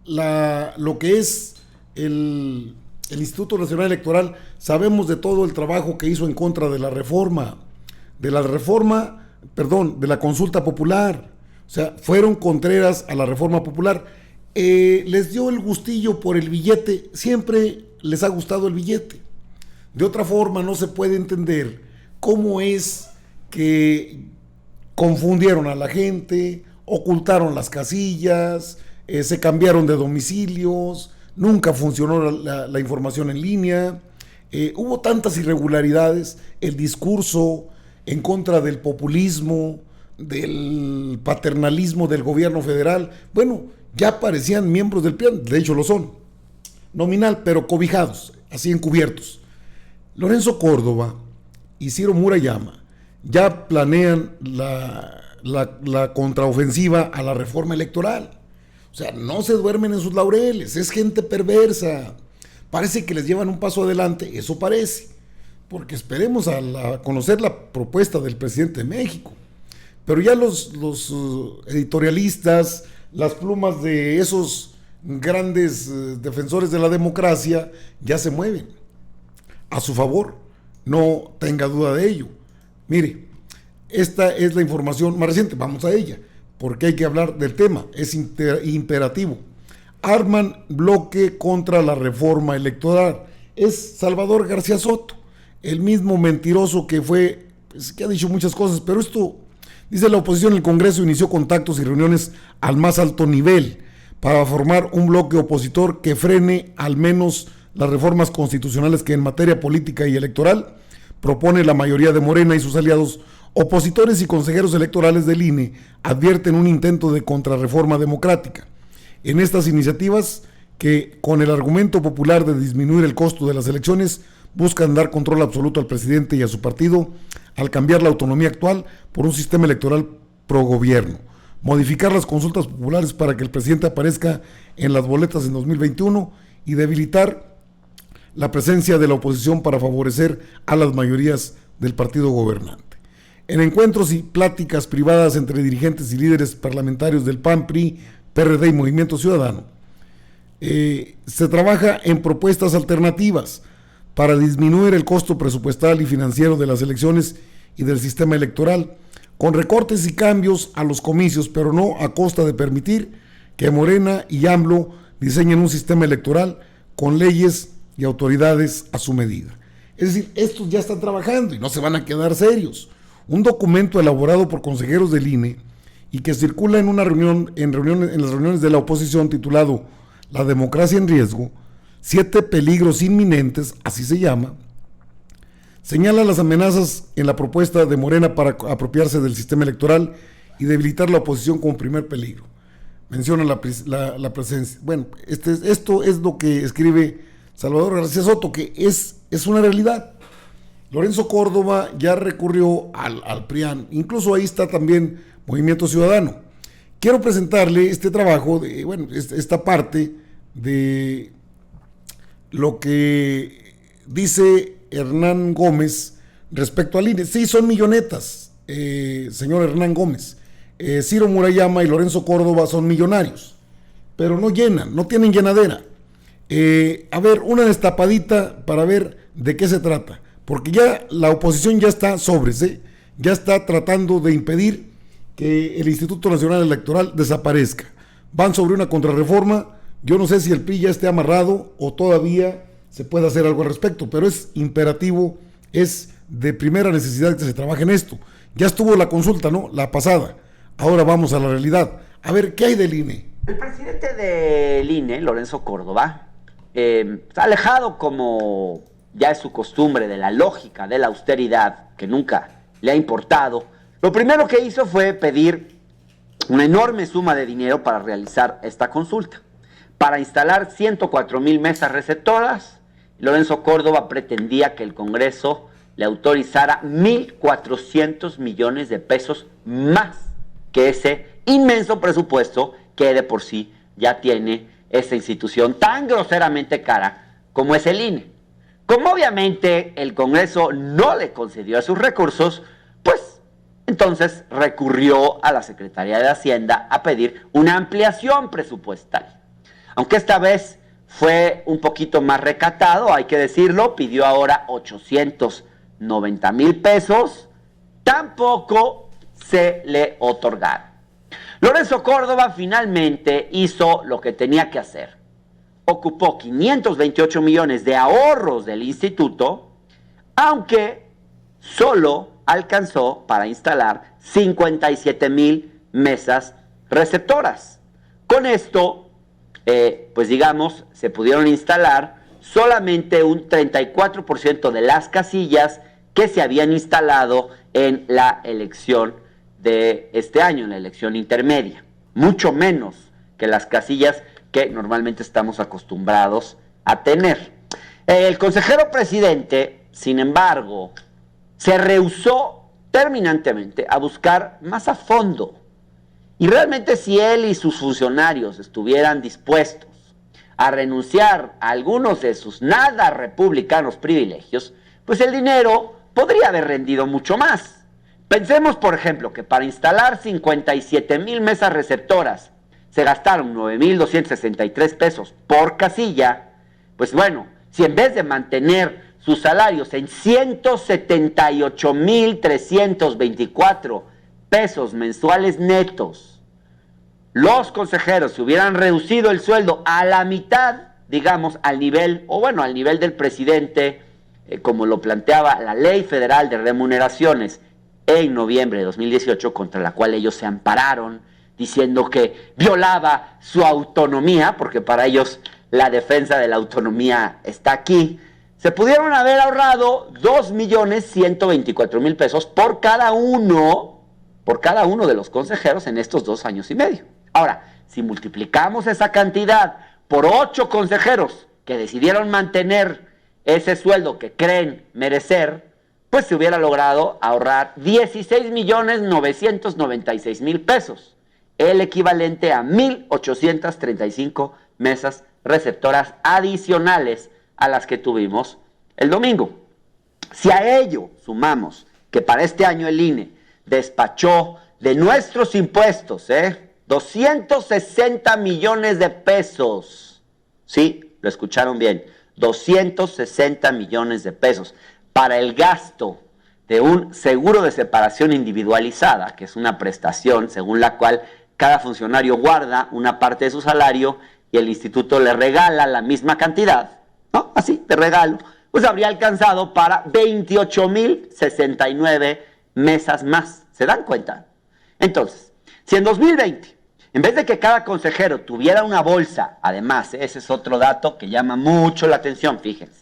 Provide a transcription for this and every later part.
lo que es el Instituto Nacional Electoral, sabemos de todo el trabajo que hizo en contra de de la consulta popular. O sea, fueron contreras a la reforma popular. Les dio el gustillo por el billete, siempre les ha gustado el billete. De otra forma no se puede entender cómo es que confundieron a la gente, ocultaron las casillas, se cambiaron de domicilios, nunca funcionó la información en línea, hubo tantas irregularidades, el discurso en contra del populismo, del paternalismo del gobierno federal, bueno, ya parecían miembros del PRI, de hecho lo son, nominal, pero cobijados, así encubiertos. Lorenzo Córdoba y Ciro Murayama ya planean la contraofensiva a la reforma electoral. O sea, no se duermen en sus laureles, es gente perversa. Parece que les llevan un paso adelante, eso parece, porque esperemos a conocer la propuesta del presidente de México. Pero ya los editorialistas, las plumas de esos grandes defensores de la democracia ya se mueven a su favor, no tenga duda de ello. Mire, esta es la información más reciente, vamos a ella, porque hay que hablar del tema, es imperativo. Arman bloque contra la reforma electoral. Es Salvador García Soto, el mismo mentiroso que fue, pues, que ha dicho muchas cosas, pero esto, dice la oposición, el Congreso inició contactos y reuniones al más alto nivel para formar un bloque opositor que frene al menos las reformas constitucionales que en materia política y electoral propone la mayoría de Morena y sus aliados. Opositores y consejeros electorales del INE advierten un intento de contrarreforma democrática. En estas iniciativas, que con el argumento popular de disminuir el costo de las elecciones, buscan dar control absoluto al presidente y a su partido al cambiar la autonomía actual por un sistema electoral pro gobierno, modificar las consultas populares para que el presidente aparezca en las boletas en 2021 y debilitar la presencia de la oposición para favorecer a las mayorías del partido gobernante. En encuentros y pláticas privadas entre dirigentes y líderes parlamentarios del PAN, PRI, PRD y Movimiento Ciudadano, se trabaja en propuestas alternativas para disminuir el costo presupuestal y financiero de las elecciones y del sistema electoral, con recortes y cambios a los comicios, pero no a costa de permitir que Morena y AMLO diseñen un sistema electoral con leyes y autoridades a su medida. Es decir, estos ya están trabajando y no se van a quedar serios. Un documento elaborado por consejeros del INE y que circula en las reuniones de la oposición, titulado La democracia en riesgo, 7 peligros inminentes, así se llama, señala las amenazas en la propuesta de Morena para apropiarse del sistema electoral y debilitar la oposición como primer peligro. Menciona la presencia. Bueno, esto es lo que escribe Salvador García Soto, que es una realidad. Lorenzo Córdoba ya recurrió al PRIAN, incluso ahí está también Movimiento Ciudadano. Quiero presentarle este trabajo, esta parte de lo que dice Hernán Gómez respecto al INE. Sí, son millonetas, señor Hernán Gómez. Ciro Murayama y Lorenzo Córdoba son millonarios, pero no llenan, no tienen llenadera. A ver, una destapadita para ver de qué se trata, porque ya la oposición ya está sobres, ya está tratando de impedir que el Instituto Nacional Electoral desaparezca. Van sobre una contrarreforma. Yo no sé si el PRI ya esté amarrado o todavía se puede hacer algo al respecto, pero es imperativo, es de primera necesidad que se trabaje en esto. Ya estuvo la consulta, ¿no? La pasada. Ahora vamos a la realidad. A ver, ¿qué hay del INE? El presidente del INE, Lorenzo Córdoba, está alejado, como ya es su costumbre, de la lógica de la austeridad, que nunca le ha importado. Lo primero que hizo fue pedir una enorme suma de dinero para realizar esta consulta. Para instalar 104,000 mesas receptoras, Lorenzo Córdoba pretendía que el Congreso le autorizara 1,400 millones de pesos más que ese inmenso presupuesto que de por sí ya tiene esta institución tan groseramente cara como es el INE. Como obviamente el Congreso no le concedió sus recursos, pues entonces recurrió a la Secretaría de Hacienda a pedir una ampliación presupuestal. Aunque esta vez fue un poquito más recatado, hay que decirlo, pidió ahora 890,000 pesos, tampoco se le otorgaron. Lorenzo Córdoba finalmente hizo lo que tenía que hacer. Ocupó 528 millones de ahorros del instituto, aunque solo alcanzó para instalar 57,000 mesas receptoras. Con esto, pues digamos, se pudieron instalar solamente un 34% de las casillas que se habían instalado en la elección de este año, en la elección intermedia. Mucho menos que las casillas que normalmente estamos acostumbrados a tener. El consejero presidente, sin embargo, se rehusó terminantemente a buscar más a fondo. Y realmente si él y sus funcionarios estuvieran dispuestos a renunciar a algunos de sus nada republicanos privilegios, pues el dinero podría haber rendido mucho más. Pensemos, por ejemplo, que para instalar 57,000 mesas receptoras se gastaron 9,263 pesos por casilla. Pues bueno, si en vez de mantener sus salarios en 178,324 pesos mensuales netos, los consejeros se hubieran reducido el sueldo a la mitad, digamos, al nivel del presidente, como lo planteaba la Ley Federal de Remuneraciones en noviembre de 2018, contra la cual ellos se ampararon, diciendo que violaba su autonomía, porque para ellos la defensa de la autonomía está aquí, se pudieron haber ahorrado 2,124,000 pesos por cada uno de los consejeros en estos 2 años y medio. Ahora, si multiplicamos esa cantidad por 8 consejeros que decidieron mantener ese sueldo que creen merecer, pues se hubiera logrado ahorrar 16,996,000 pesos, el equivalente a 1,835 mesas receptoras adicionales a las que tuvimos el domingo. Si a ello sumamos que para este año el INE despachó de nuestros impuestos 260 millones de pesos, sí, lo escucharon bien, 260 millones de pesos para el gasto de un seguro de separación individualizada, que es una prestación según la cual cada funcionario guarda una parte de su salario y el instituto le regala la misma cantidad, ¿no? Así, de regalo, pues habría alcanzado para 28,069 mesas más. ¿Se dan cuenta? Entonces, si en 2020, en vez de que cada consejero tuviera una bolsa, además, ese es otro dato que llama mucho la atención, fíjense,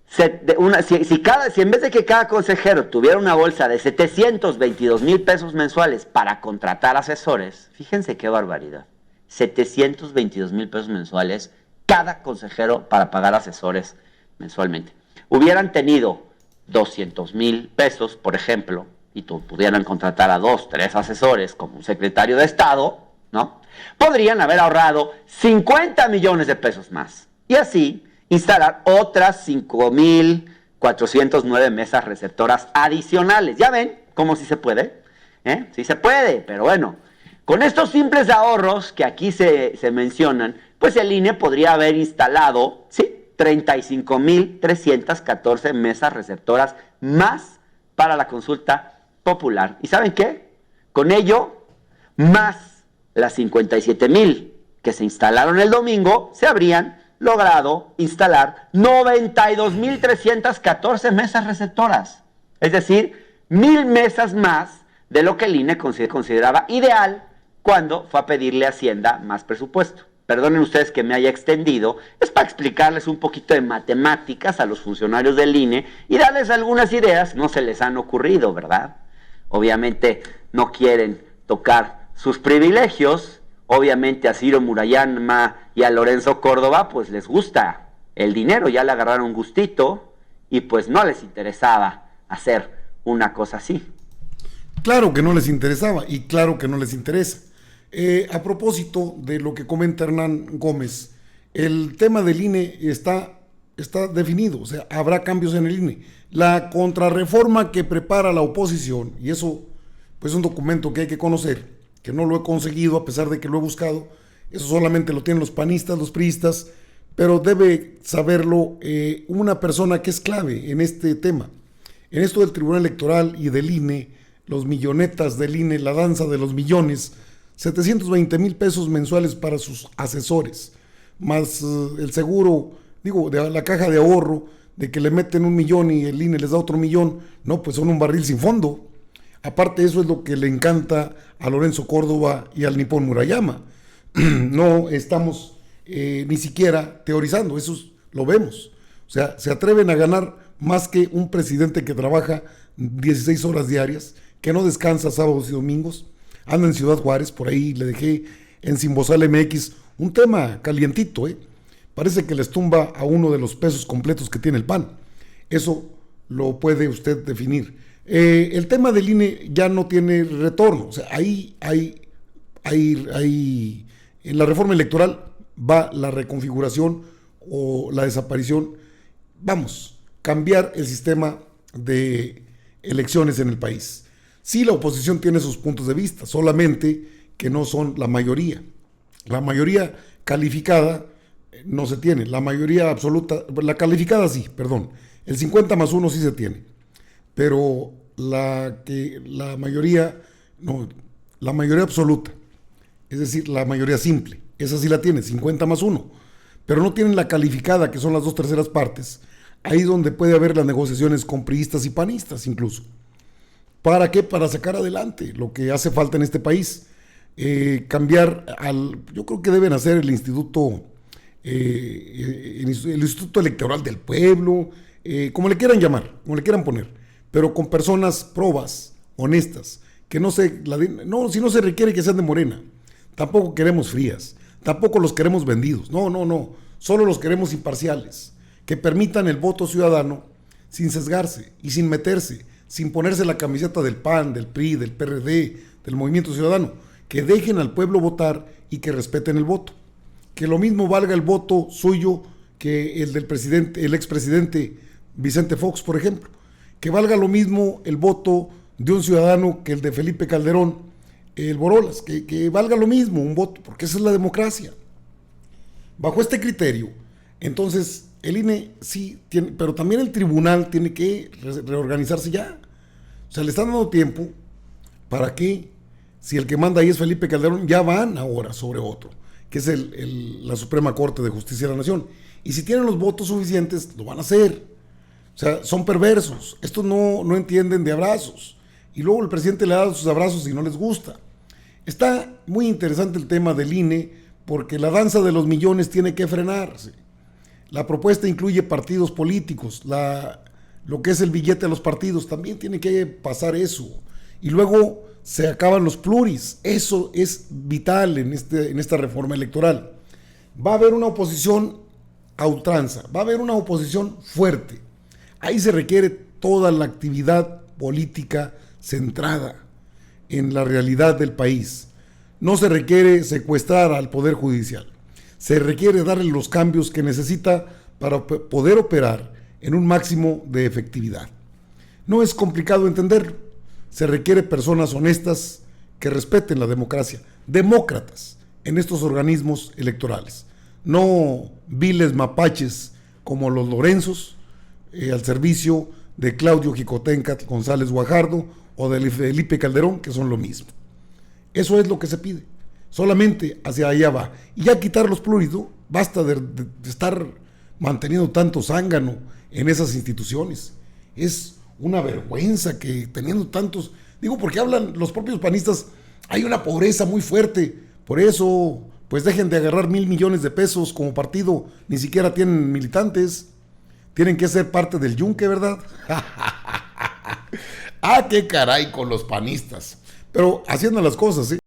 si en vez de que cada consejero tuviera una bolsa de 722,000 pesos mensuales para contratar asesores, fíjense qué barbaridad, 722,000 pesos mensuales cada consejero para pagar asesores mensualmente. Hubieran tenido 200,000 pesos, por ejemplo, y pudieran contratar a 2, 3 asesores como un secretario de Estado, ¿no? Podrían haber ahorrado 50 millones de pesos más. Y así instalar otras 5,409 mesas receptoras adicionales. ¿Ya ven cómo sí se puede? Sí se puede, pero bueno, con estos simples ahorros que aquí se mencionan, pues el INE podría haber instalado, sí, 35,314 mesas receptoras más para la consulta popular. ¿Y saben qué? Con ello, más las 57,000 que se instalaron el domingo, se habrían logrado instalar 92,314 mesas receptoras. Es decir, 1,000 mesas más de lo que el INE consideraba ideal cuando fue a pedirle a Hacienda más presupuesto. Perdonen ustedes que me haya extendido, es para explicarles un poquito de matemáticas a los funcionarios del INE y darles algunas ideas, no se les han ocurrido, ¿verdad? Obviamente no quieren tocar sus privilegios, obviamente a Ciro Murayama y a Lorenzo Córdoba pues les gusta el dinero, ya le agarraron gustito y pues no les interesaba hacer una cosa así. Claro que no les interesaba y claro que no les interesa. A propósito de lo que comenta Hernán Gómez, el tema del INE está definido, o sea, habrá cambios en el INE. La contrarreforma que prepara la oposición, y eso pues es un documento que hay que conocer, que no lo he conseguido a pesar de que lo he buscado, Eso solamente lo tienen los panistas, los priistas, pero debe saberlo una persona que es clave en este tema. En esto del Tribunal Electoral y del INE, los millonetas del INE, la danza de los millones, 720,000 pesos mensuales para sus asesores, más el seguro, de la caja de ahorro, de que le meten 1,000,000 y el INE les da otro 1,000,000, no, pues son un barril sin fondo. Aparte, eso es lo que le encanta a Lorenzo Córdoba y al Nippon Murayama. No estamos ni siquiera teorizando, eso lo vemos. O sea, se atreven a ganar más que un presidente que trabaja 16 horas diarias, que no descansa sábados y domingos, anda en Ciudad Juárez, por ahí le dejé en Simbosal MX un tema calientito, parece que les tumba a uno de los pesos completos que tiene el PAN. Eso lo puede usted definir. El tema del INE ya no tiene retorno, o sea, ahí en la reforma electoral va la reconfiguración o la desaparición, cambiar el sistema de elecciones en el país. Sí, la oposición tiene sus puntos de vista, solamente que no son la mayoría. La mayoría calificada no se tiene, la mayoría absoluta, la calificada sí, perdón, el 50+1 sí se tiene, pero la mayoría absoluta, es decir, la mayoría simple, esa sí la tiene, 50+1, pero no tienen la calificada, que son las 2/3 partes, ahí donde puede haber las negociaciones con priistas y panistas incluso. ¿Para qué? Para sacar adelante lo que hace falta en este país. Yo creo que deben hacer el Instituto Electoral del Pueblo, como le quieran llamar, como le quieran poner, pero con personas probas, honestas, que si no se requiere que sean de Morena, tampoco queremos frías, tampoco los queremos vendidos, no, solo los queremos imparciales, que permitan el voto ciudadano sin sesgarse y sin meterse, sin ponerse la camiseta del PAN, del PRI, del PRD, del Movimiento Ciudadano, que dejen al pueblo votar y que respeten el voto. Que lo mismo valga el voto suyo que el del presidente, el expresidente Vicente Fox, por ejemplo. Que valga lo mismo el voto de un ciudadano que el de Felipe Calderón, el Borolas, que valga lo mismo un voto, porque esa es la democracia. Bajo este criterio, entonces el INE sí tiene, pero también el tribunal tiene que reorganizarse ya. O sea, le están dando tiempo para que, si el que manda ahí es Felipe Calderón, ya van ahora sobre otro, que es la Suprema Corte de Justicia de la Nación. Y si tienen los votos suficientes, lo van a hacer. O sea, son perversos. Estos no entienden de abrazos. Y luego el presidente le da sus abrazos y no les gusta. Está muy interesante el tema del INE, porque la danza de los millones tiene que frenarse. La propuesta incluye partidos políticos, lo que es el billete de los partidos, también tiene que pasar eso. Y luego se acaban los pluris, eso es vital en esta reforma electoral. Va a haber una oposición a ultranza, va a haber una oposición fuerte. Ahí se requiere toda la actividad política centrada en la realidad del país. No se requiere secuestrar al Poder Judicial. Se requiere darle los cambios que necesita para poder operar en un máximo de efectividad. No es complicado entenderlo. Se requiere personas honestas que respeten la democracia, demócratas en estos organismos electorales. No viles mapaches como los Lorenzos al servicio de Claudio Jicotenca González Guajardo o de Felipe Calderón, que son lo mismo. Eso es lo que se pide. Solamente hacia allá va. Y ya quitar los pluris, ¿no? Basta de estar manteniendo tanto zángano en esas instituciones. Es una vergüenza que teniendo tantos... porque hablan los propios panistas, hay una pobreza muy fuerte. Por eso, pues dejen de agarrar 1,000 millones de pesos como partido. Ni siquiera tienen militantes. Tienen que ser parte del yunque, ¿verdad? ¡Ah, qué caray con los panistas! Pero haciendo las cosas, ¿eh?